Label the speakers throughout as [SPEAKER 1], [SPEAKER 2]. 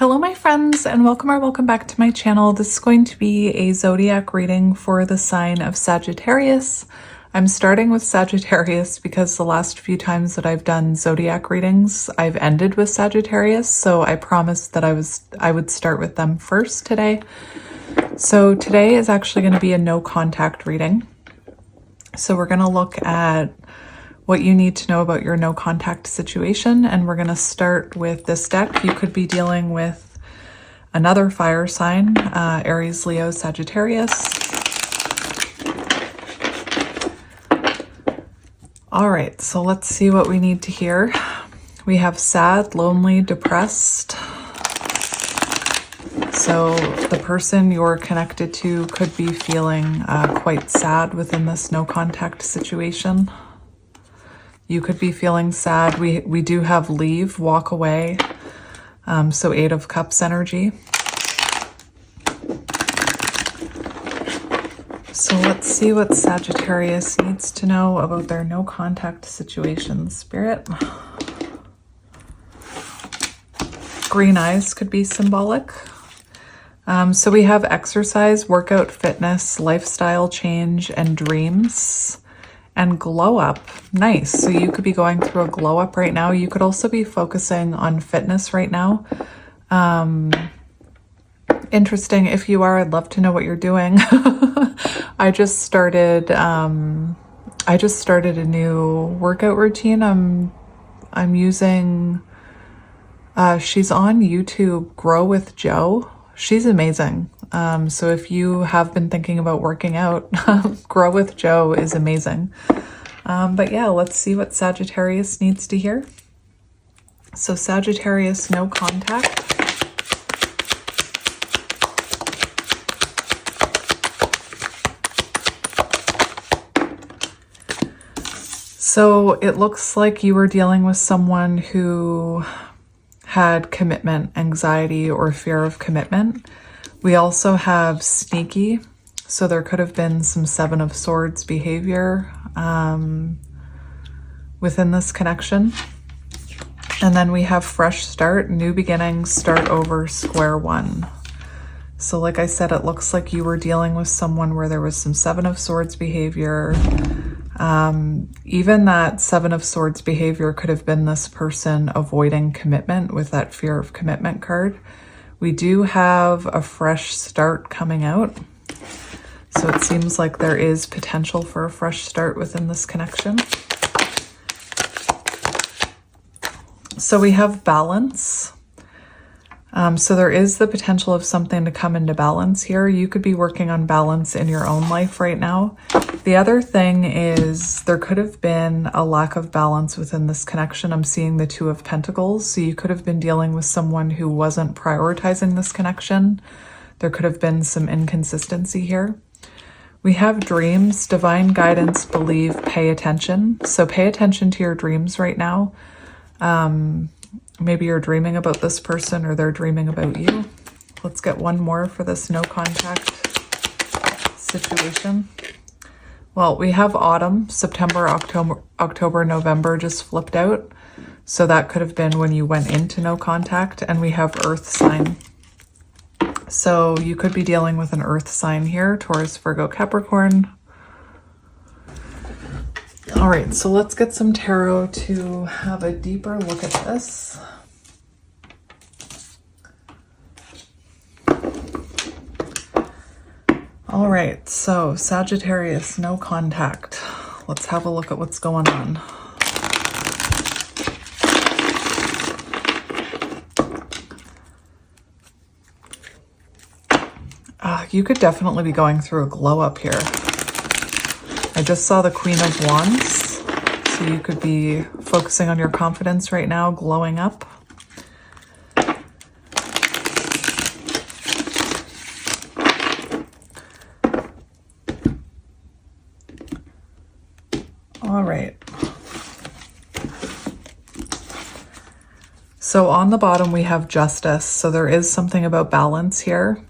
[SPEAKER 1] Hello my friends, and welcome back to my channel. This is going to be a zodiac reading for the sign of Sagittarius. I'm starting with Sagittarius because the last few times that I've done zodiac readings, I've ended with Sagittarius, so I promised that I would start with them first today. So today is actually going to be a no contact reading. So we're going to look at what you need to know about your no contact situation, and we're going to start with this deck. You could be dealing with another fire sign, Aries, Leo, Sagittarius. All right, so let's see what we need to hear. We have sad, lonely, depressed. So the person you're connected to could be feeling quite sad within this no contact situation. You could be feeling sad. We do have leave, walk away. So 8 of Cups energy. So let's see what Sagittarius needs to know about their no contact situation. Spirit. Green eyes could be symbolic. So we have exercise, workout, fitness, lifestyle change, and dreams. And glow up. Nice. So you could be going through a glow up right now. You could also be focusing on fitness right now. Interesting. If you are, I'd love to know what you're doing. I just started a new workout routine. I'm using she's on YouTube, Grow with Joe. She's amazing. So if you have been thinking about working out, Grow with Joe is amazing. But yeah, let's see what Sagittarius needs to hear. So Sagittarius, no contact. So it looks like you were dealing with someone who had commitment anxiety or fear of commitment. We also have sneaky, so there could have been some 7 of Swords behavior within this connection. And then we have fresh start, new beginnings, start over, square one. So like I said, it looks like you were dealing with someone where there was some 7 of Swords behavior. Even that 7 of Swords behavior could have been this person avoiding commitment with that fear of commitment card. We do have a fresh start coming out. So it seems like there is potential for a fresh start within this connection. So we have balance. So there is the potential of something to come into balance here. You could be working on balance in your own life right now. The other thing is there could have been a lack of balance within this connection. I'm seeing the 2 of Pentacles. So you could have been dealing with someone who wasn't prioritizing this connection. There could have been some inconsistency here. We have dreams, divine guidance, believe, pay attention. So pay attention to your dreams right now. Maybe you're dreaming about this person or they're dreaming about you. Let's get one more for this no contact situation. Well, we have autumn, September, October, November just flipped out. So that could have been when you went into no contact. And we have earth sign. So you could be dealing with an earth sign here, Taurus, Virgo, Capricorn. All right, so let's get some tarot to have a deeper look at this. All right, so Sagittarius, no contact. Let's have a look at what's going on. You could definitely be going through a glow up here. I just saw the Queen of Wands. So you could be focusing on your confidence right now, glowing up. All right. So on the bottom, we have justice. So there is something about balance here.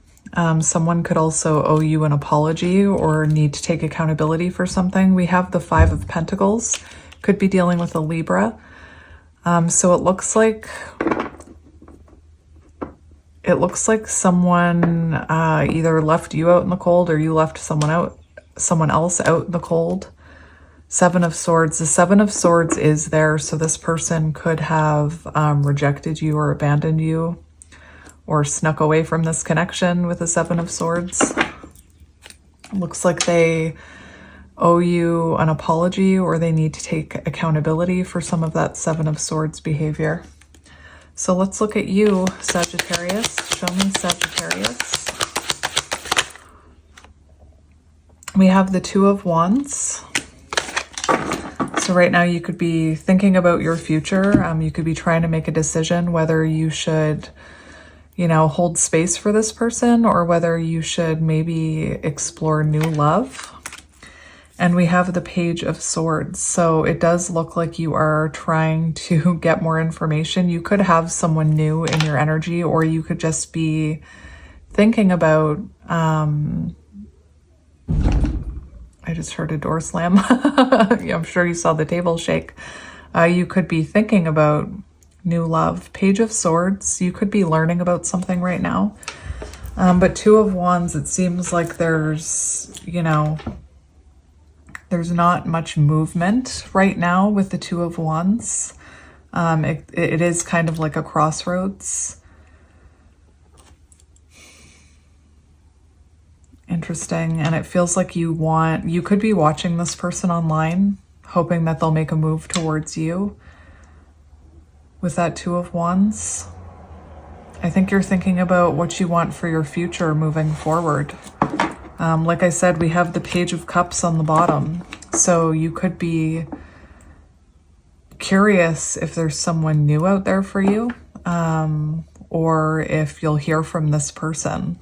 [SPEAKER 1] Someone could also owe you an apology or need to take accountability for something. We have the 5 of Pentacles. Could be dealing with a Libra. So it looks like it looks like someone either left you out in the cold or you left someone else out in the cold. Seven of Swords. The Seven of Swords is there, so this person could have rejected you or abandoned you or snuck away from this connection with the Seven of Swords. Looks like they owe you an apology or they need to take accountability for some of that Seven of Swords behavior. So let's look at you, Sagittarius. Show me, Sagittarius. We have the Two of Wands. So right now you could be thinking about your future. You could be trying to make a decision whether you should, you know, hold space for this person or whether you should maybe explore new love. And we have the Page of Swords. So it does look like you are trying to get more information. You could have someone new in your energy, or you could just be thinking about, I just heard a door slam. Yeah, I'm sure you saw the table shake. You could be thinking about new love. Page of Swords, you could be learning about something right now. But Two of Wands, it seems like there's, you know, there's not much movement right now with the Two of Wands. It is kind of like a crossroads. Interesting. And it feels like you could be watching this person online, hoping that they'll make a move towards you with that Two of Wands. I think you're thinking about what you want for your future moving forward. Like I said, we have the Page of Cups on the bottom. So you could be curious if there's someone new out there for you, or if you'll hear from this person.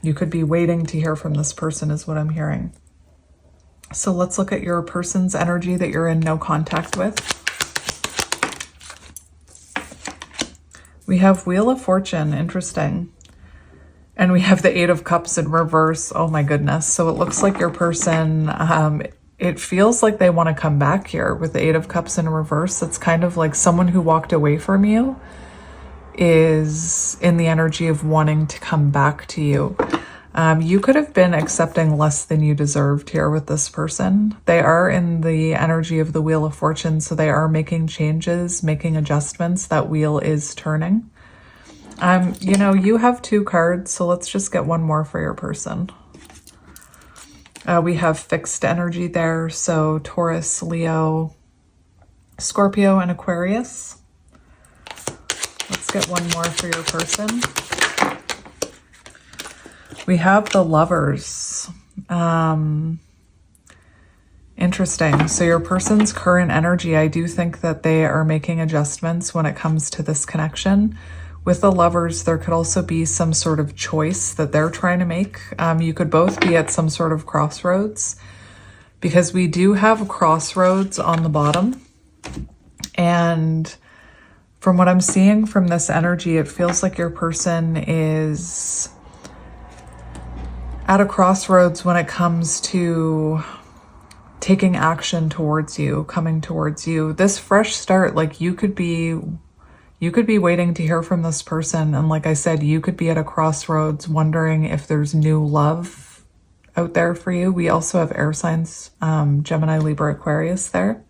[SPEAKER 1] You could be waiting to hear from this person is what I'm hearing. So let's look at your person's energy that you're in no contact with. We have Wheel of Fortune. Interesting. And we have the Eight of Cups in reverse. Oh my goodness. So it looks like your person, it feels like they want to come back here with the Eight of Cups in reverse. It's kind of like someone who walked away from you is in the energy of wanting to come back to you. You could have been accepting less than you deserved here with this person. They are in the energy of the Wheel of Fortune, so they are making changes, making adjustments. That wheel is turning. You know, you have two cards, so let's just get one more for your person. We have fixed energy there, so Taurus, Leo, Scorpio, and Aquarius. Let's get one more for your person. We have the Lovers. Interesting. So your person's current energy, I do think that they are making adjustments when it comes to this connection. With the Lovers, there could also be some sort of choice that they're trying to make. You could both be at some sort of crossroads, because we do have crossroads on the bottom. And from what I'm seeing from this energy, it feels like your person is at a crossroads when it comes to taking action towards you, coming towards you. This fresh start, like you could be waiting to hear from this person. And like I said, you could be at a crossroads wondering if there's new love out there for you. We also have air signs, Gemini, Libra, Aquarius there.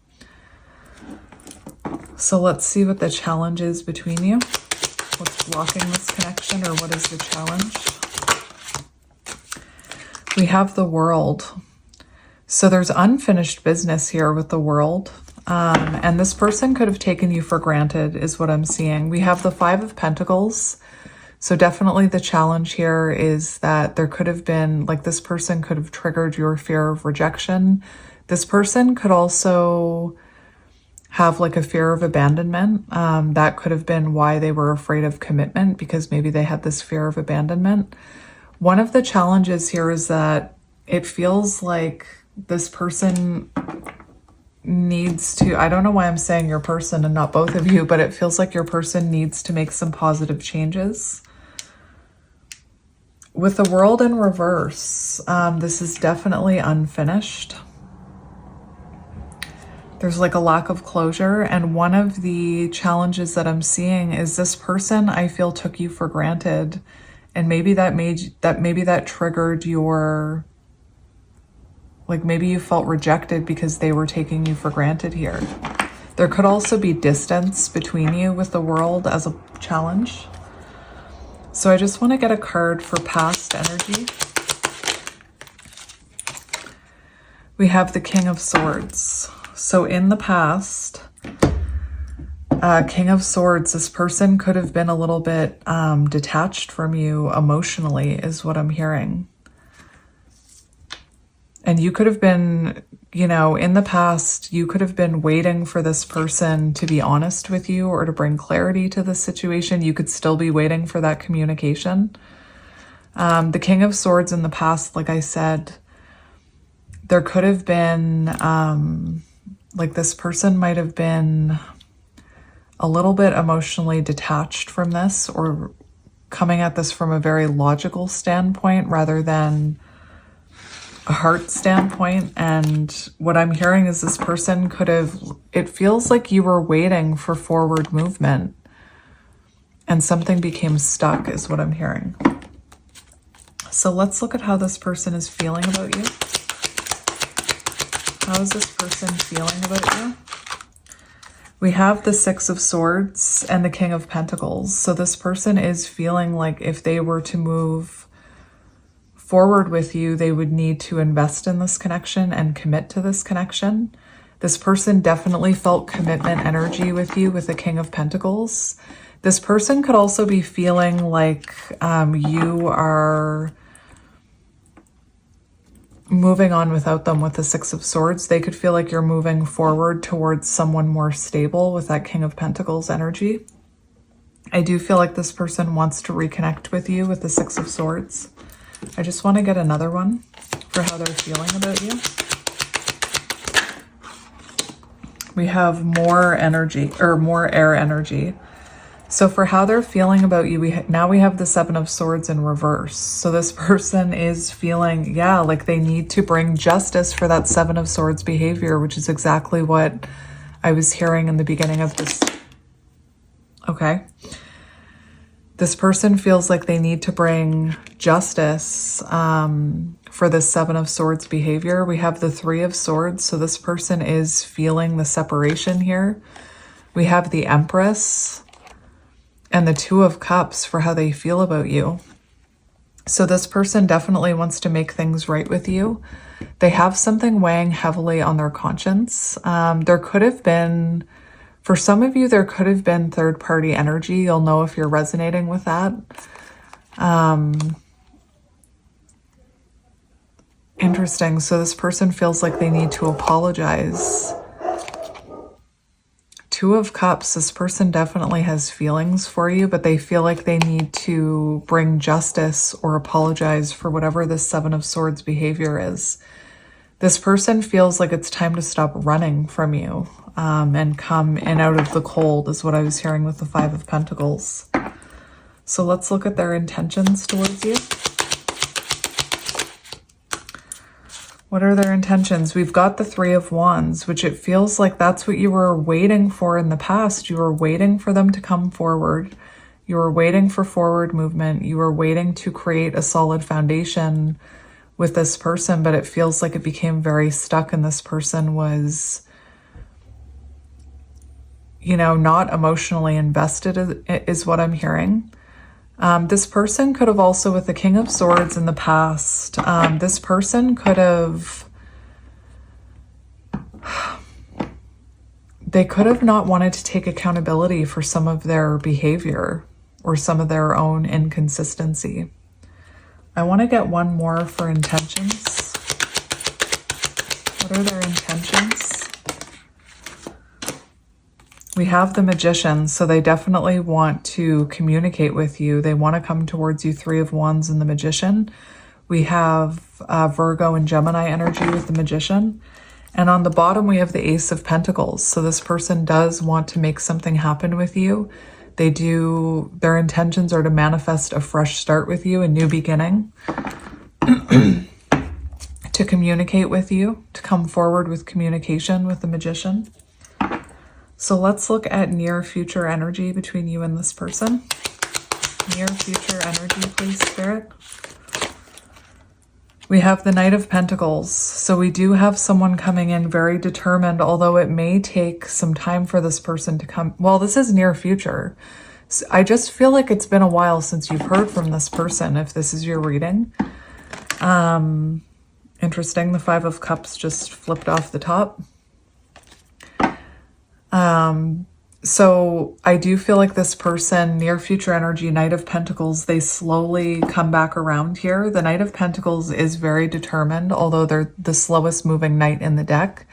[SPEAKER 1] So let's see what the challenge is between you. What's blocking this connection, or what is the challenge? We have the World. So there's unfinished business here with the World. And this person could have taken you for granted is what I'm seeing. We have the Five of Pentacles. So definitely the challenge here is that there could have been, like, this person could have triggered your fear of rejection. This person could also have like a fear of abandonment. That could have been why they were afraid of commitment, because maybe they had this fear of abandonment. One of the challenges here is that it feels like this person needs to, I don't know why I'm saying your person and not both of you, but it feels like your person needs to make some positive changes. With the World in reverse, this is definitely unfinished. There's like a lack of closure. And one of the challenges that I'm seeing is this person, I feel, took you for granted. And maybe that triggered your, like maybe you felt rejected because they were taking you for granted here. There could also be distance between you with the world as a challenge. So I just want to get a card for past energy. We have the King of Swords. So in the past, King of Swords, this person could have been a little bit detached from you emotionally, is what I'm hearing. And you could have been, you know, in the past, you could have been waiting for this person to be honest with you or to bring clarity to the situation. You could still be waiting for that communication. The King of Swords in the past, like I said, there could have been, like this person might have been a little bit emotionally detached from this, or coming at this from a very logical standpoint rather than a heart standpoint. And what I'm hearing is this person could have, it feels like you were waiting for forward movement and something became stuck, is what I'm hearing. So let's look at how this person is feeling about you. How is this person feeling about you? We have the Six of Swords and the King of Pentacles. So this person is feeling like if they were to move forward with you, they would need to invest in this connection and commit to this connection. This person definitely felt commitment energy with you with the King of Pentacles. This person could also be feeling like you are moving on without them with the Six of Swords. They could feel like you're moving forward towards someone more stable with that King of Pentacles energy. I do feel like this person wants to reconnect with you with the Six of Swords. I just want to get another one for how they're feeling about you. We have more energy, or more air energy. So for how they're feeling about you, now we have the Seven of Swords in reverse. So this person is feeling, yeah, like they need to bring justice for that Seven of Swords behavior, which is exactly what I was hearing in the beginning of this. Okay. This person feels like they need to bring justice for this Seven of Swords behavior. We have the Three of Swords. So this person is feeling the separation here. We have the Empress and the Two of Cups for how they feel about you. So this person definitely wants to make things right with you. They have something weighing heavily on their conscience. There could have been, for some of you, there could have been third-party energy. You'll know if you're resonating with that. Interesting. So this person feels like they need to apologize. Two of Cups, this person definitely has feelings for you, but they feel like they need to bring justice or apologize for whatever this Seven of Swords behavior is. This person feels like it's time to stop running from you and come in out of the cold, is what I was hearing with the Five of Pentacles. So let's look at their intentions towards you. What are their intentions? We've got the Three of Wands, which it feels like that's what you were waiting for in the past. You were waiting for them to come forward. You were waiting for forward movement. You were waiting to create a solid foundation with this person, but it feels like it became very stuck and this person was, you know, not emotionally invested, is what I'm hearing. This person could have also, with the King of Swords in the past, this person could have, they could have not wanted to take accountability for some of their behavior or some of their own inconsistency. I want to get one more for intentions. What are their intentions? We have the Magician, so they definitely want to communicate with you. They want to come towards you, Three of Wands and the Magician. We have Virgo and Gemini energy with the Magician. And on the bottom, we have the Ace of Pentacles. So this person does want to make something happen with you. They do, their intentions are to manifest a fresh start with you, a new beginning. To to communicate with you, to come forward with communication with the Magician. So let's look at near future energy between you and this person. Near future energy, please, Spirit. We have the Knight of Pentacles. So we do have someone coming in very determined, although it may take some time for this person to come. Well, this is near future. So I just feel like it's been a while since you've heard from this person, if this is your reading. Interesting. The Five of Cups just flipped off the top. So I do feel like this person, near future energy, Knight of Pentacles, they slowly come back around here. The Knight of Pentacles is very determined, although they're the slowest moving knight in the deck.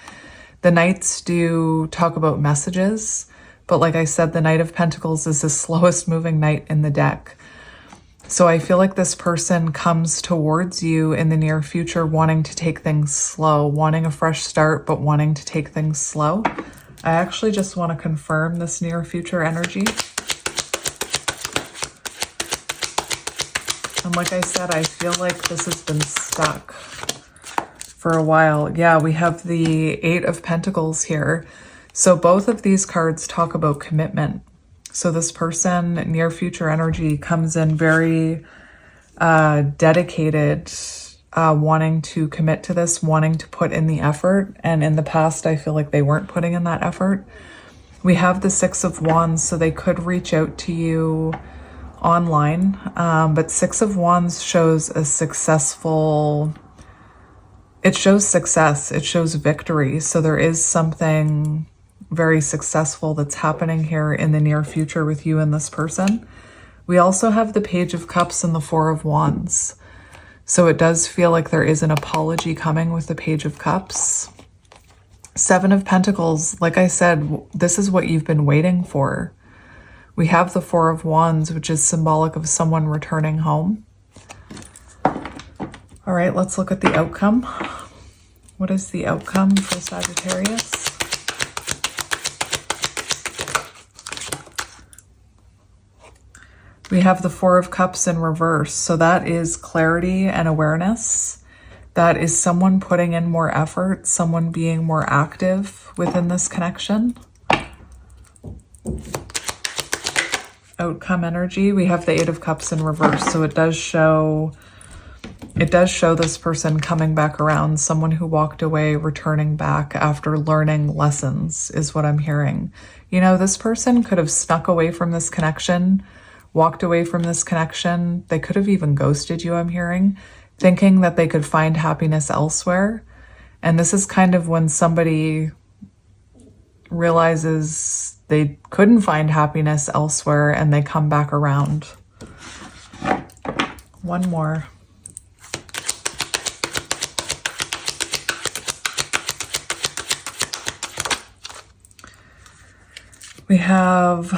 [SPEAKER 1] The Knights do talk about messages, but like I said, the Knight of Pentacles is the slowest moving knight in the deck. So I feel like this person comes towards you in the near future wanting to take things slow, wanting a fresh start, but wanting to take things slow. I actually just want to confirm this near future energy. And like I said, I feel like this has been stuck for a while. Yeah, we have the Eight of Pentacles here. So both of these cards talk about commitment. So this person, near future energy, comes in very dedicated, wanting to commit to this, wanting to put in the effort. And in the past, I feel like they weren't putting in that effort. We have the Six of Wands, so they could reach out to you online. But Six of Wands shows a successful, it shows success, it shows victory. So there is something very successful that's happening here in the near future with you and this person. We also have the Page of Cups and the Four of Wands. So it does feel like there is an apology coming with the Page of Cups. Seven of Pentacles, like I said, this is what you've been waiting for. We have the Four of Wands, which is symbolic of someone returning home. All right, let's look at the outcome. What is the outcome for Sagittarius? We have the Four of Cups in reverse. So that is clarity and awareness. That is someone putting in more effort, someone being more active within this connection. Outcome energy. We have the Eight of Cups in reverse. So it does show this person coming back around, someone who walked away, returning back after learning lessons is what I'm hearing. You know, this person could have snuck away from this connection, walked away from this connection. They could have even ghosted you, I'm hearing, thinking that they could find happiness elsewhere. And this is kind of when somebody realizes they couldn't find happiness elsewhere and they come back around. One more. We have,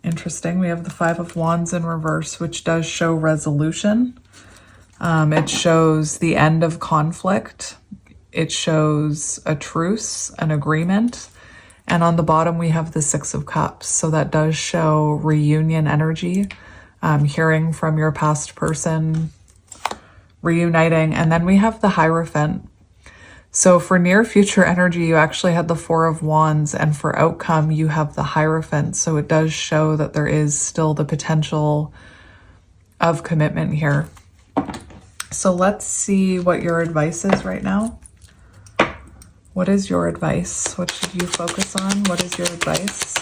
[SPEAKER 1] interesting, we have the Five of Wands in reverse, which does show resolution. It shows the end of conflict. It shows a truce, an agreement. And on the bottom, we have the Six of Cups. So that does show reunion energy, hearing from your past person, reuniting. And then we have the Hierophant. So for near future energy, you actually had the Four of Wands, and for outcome, you have the Hierophant. So it does show that there is still the potential of commitment here. So let's see what your advice is right now. What is your advice? What should you focus on? What is your advice?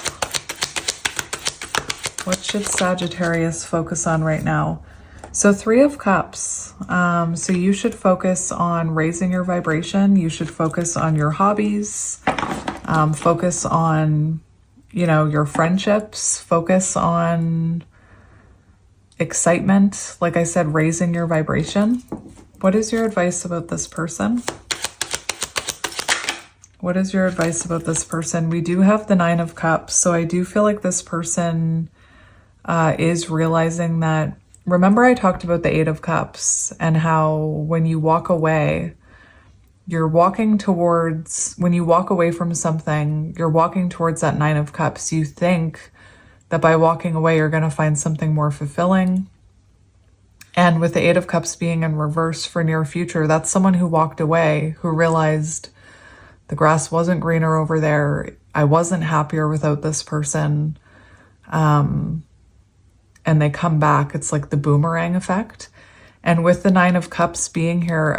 [SPEAKER 1] What should Sagittarius focus on right now? So Three of Cups. So you should focus on raising your vibration. You should focus on your hobbies. Focus on, your friendships. Focus on excitement. Like I said, raising your vibration. What is your advice about this person? What is your advice about this person? We do have the Nine of Cups. So I do feel like this person is realizing that. Remember I talked about the Eight of Cups and how when you walk away, you're walking towards, when you walk away from something, you're walking towards that Nine of Cups. You think that by walking away, you're going to find something more fulfilling. And with the Eight of Cups being in reverse for near future, that's someone who walked away, who realized the grass wasn't greener over there. I wasn't happier without this person. And they come back. It's like the boomerang effect. And with the Nine of Cups being here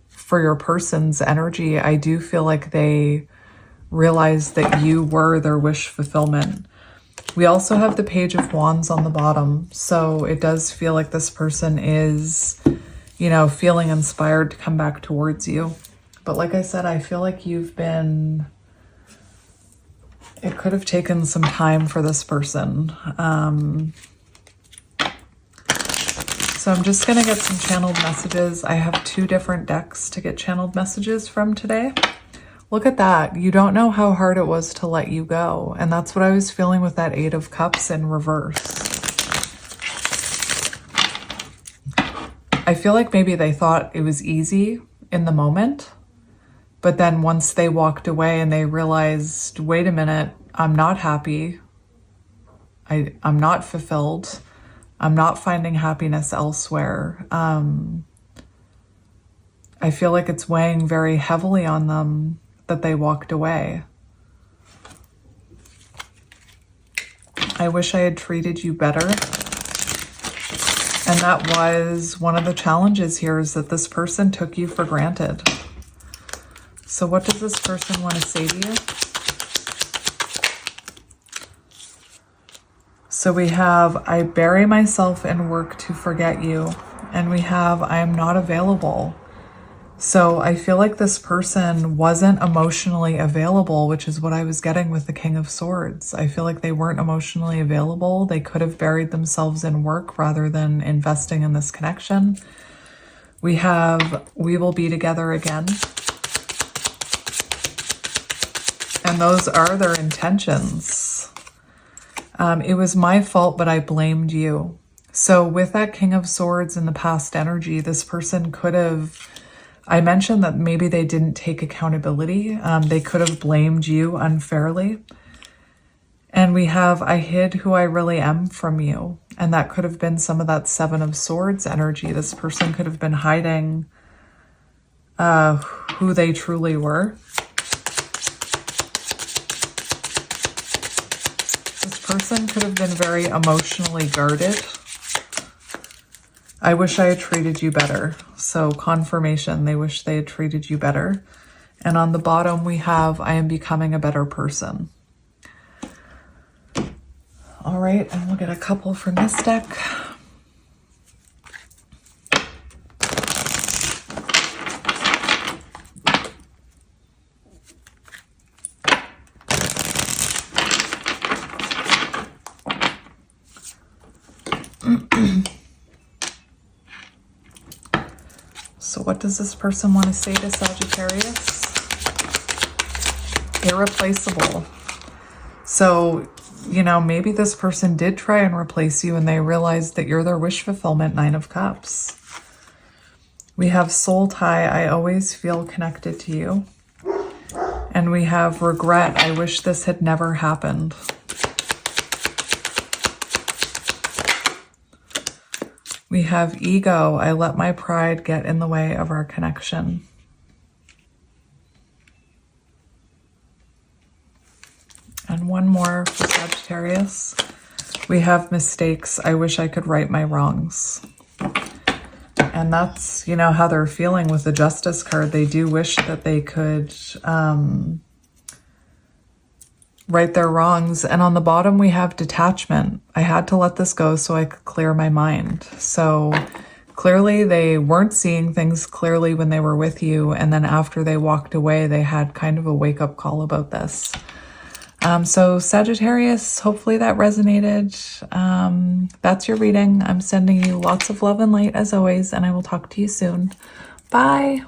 [SPEAKER 1] for your person's energy, I do feel like they realized that you were their wish fulfillment. We also have the Page of Wands on the bottom. So it does feel like this person is, you know, feeling inspired to come back towards you. But like I said, I feel like it could have taken some time for this person. So I'm just going to get some channeled messages. I have 2 different decks to get channeled messages from today. Look at that. You don't know how hard it was to let you go. And that's what I was feeling with that Eight of Cups in reverse. I feel like maybe they thought it was easy in the moment. But then once they walked away and they realized, wait a minute, I'm not happy. I'm not fulfilled. I'm not finding happiness elsewhere. I feel like it's weighing very heavily on them that they walked away. I wish I had treated you better. And that was one of the challenges here, is that this person took you for granted. So what does this person want to say to you? So we have, I bury myself in work to forget you. And we have, I am not available. So I feel like this person wasn't emotionally available, which is what I was getting with the King of Swords. I feel like they weren't emotionally available. They could have buried themselves in work rather than investing in this connection. We have, we will be together again. And those are their intentions. It was my fault, but I blamed you. So with that King of Swords in the past energy, this person could have, I mentioned that maybe they didn't take accountability. They could have blamed you unfairly. And we have, I hid who I really am from you. And that could have been some of that Seven of Swords energy. This person could have been hiding who they truly were. This person could have been very emotionally guarded. I wish I had treated you better. So confirmation, they wish they had treated you better. And on the bottom we have, I am becoming a better person. All right, and we'll get a couple from this deck. So what does this person want to say to Sagittarius? Irreplaceable. So, you know, maybe this person did try and replace you and they realized that you're their wish fulfillment, Nine of Cups. We have soul tie. I always feel connected to you. And we have regret. I wish this had never happened. We have ego. I let my pride get in the way of our connection. And one more for Sagittarius. We have mistakes. I wish I could right my wrongs. And that's, you know, how they're feeling with the Justice card. They do wish that they could right their wrongs. And on the bottom, we have detachment. I had to let this go so I could clear my mind. So clearly they weren't seeing things clearly when they were with you. And then after they walked away, they had kind of a wake-up call about this. So Sagittarius, hopefully that resonated. That's your reading. I'm sending you lots of love and light as always, and I will talk to you soon. Bye.